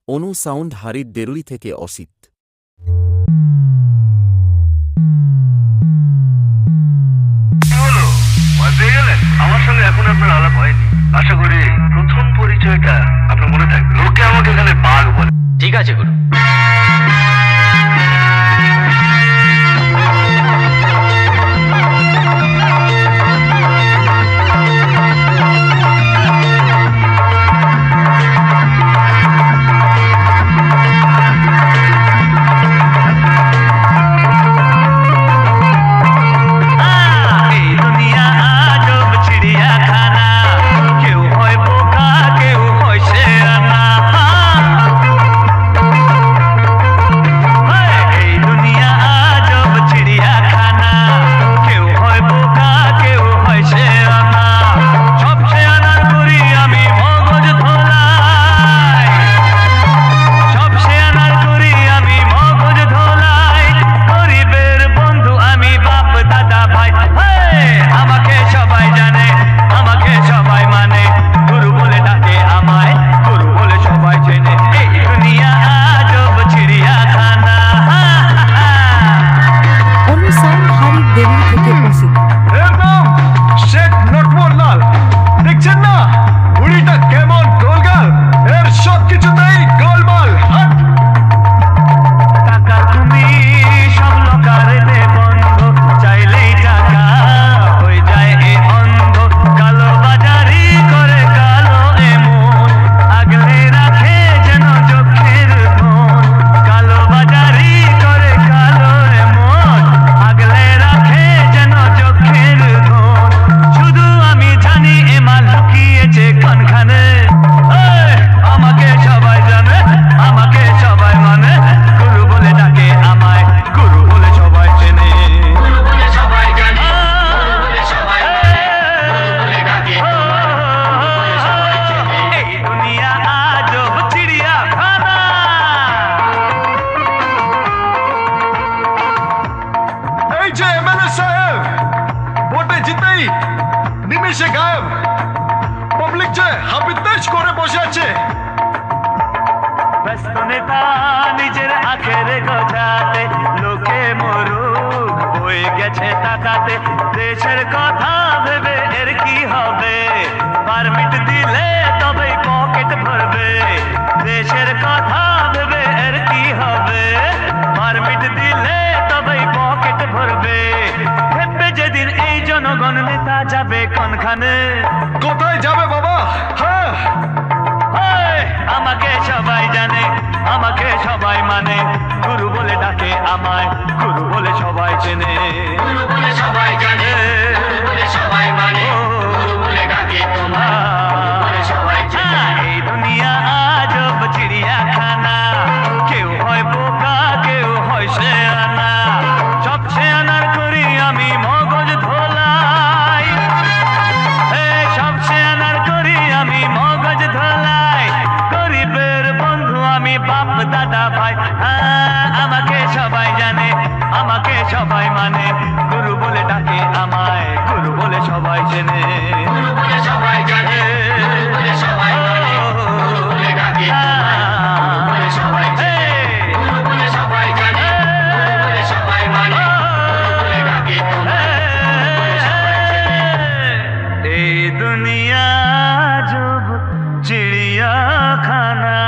অনু sound হারির ডেরুই থেকে অসিত। আমার সঙ্গে এখন আপনার আলাপ হয়নি, আশা করি প্রথম পরিচয়টা আপনার মনে থাকবে। লোকে আমাকে এখানে বাঘ বলে। ঠিক আছে গুরু। নিমেষে গায়েব, পাবলিক যে হাবিতেশ করে বসে আছে। ব্যস্ত নেতা নিজের আখের গোছাতে, লোকে মরুক হয়ে গেছে তাকাতে। দেশের কথা ভেবে এর কি হবে, পারমিট দিলে তবেই পকেট ভরবে। দেশের কথা ভেবে এর কি হবে, পারমিট দিলে তবেই পকেট ভরবে। ভেবে যেদিন এই জনগণ নেতা যাবে কোনখানে, কোথায় যাবে বাবা? হ্যাঁ, আমাকে সবাই জানে, আমাকে সবাই মানে, গুরু বলে ডাকে আমায়, গুরু বলে সবাই চেনে। গুরু বলে সবাই জানে, গুরু বলে সবাই মানে, গুরু বলে ডাকে তোমায়, গুরু বলে সবাই চেনে। এই দুনিয়া আজব চিড়িয়াখানা, কেউ হয় বোকা কেউ হয় শেয়ানা। সব শেয়ানার করি আমি মগজ ধোলাই, সব শেয়ানার করি আমি মগজ ধোলাই। গরিবের বন্ধু আমি, বাপ দাদা ভাই। আমাকে সবাই জানে, আমাকে সবাই মানে, গুরু বলে ডাকে আমায়, গুরু বলে সবাই চেনে। গুরু বলে সবাই জানে, গুরু বলে সবাই মানে, গুরু বলে ডাকে তোমায়, গুরু বলে সবাই চেনে। গুরু বলে সবাই জানে, গুরু বলে সবাই মানে, গুরু বলে ডাকে তোমায়, গুরু বলে সবাই চেনে। এই দুনিয়া আজব চিড়িয়াখানা।